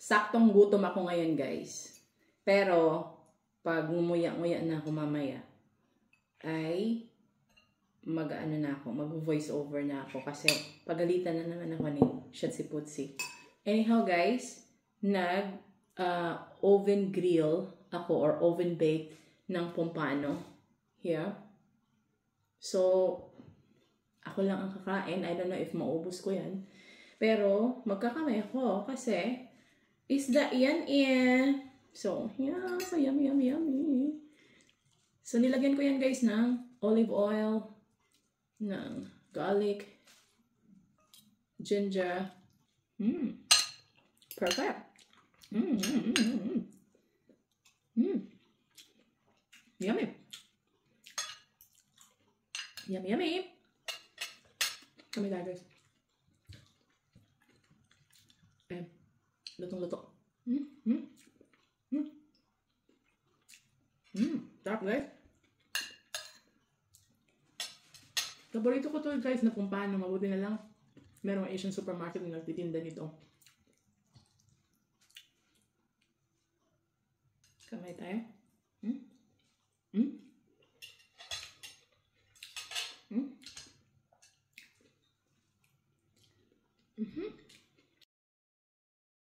Saktong gutom ako ngayon, guys. Pero, pag ngumuya-nguya na ako mamaya, ay mag-ano na ako, mag-voice over na ako kasi pagalitan na naman ako ni Shotzi Putzi. Anyhow, guys, oven grill ako or oven bake ng pompano here. So, ako lang ang kakain. I don't know if maubos ko yan. Pero, magkakamay ako kasi isda yan eh. So, yeah. So, yummy, yummy, yummy. So, nilagyan ko yan guys ng olive oil, ng garlic, ginger. Perfect. Yummy. Yummy, yummy. Kami tayo guys. Ayan. Lutong-luto. Sarap guys. Paborito ko to guys na pompano. Mabuti na lang merong Asian supermarket na nagtitinda nito. Kamay tayo.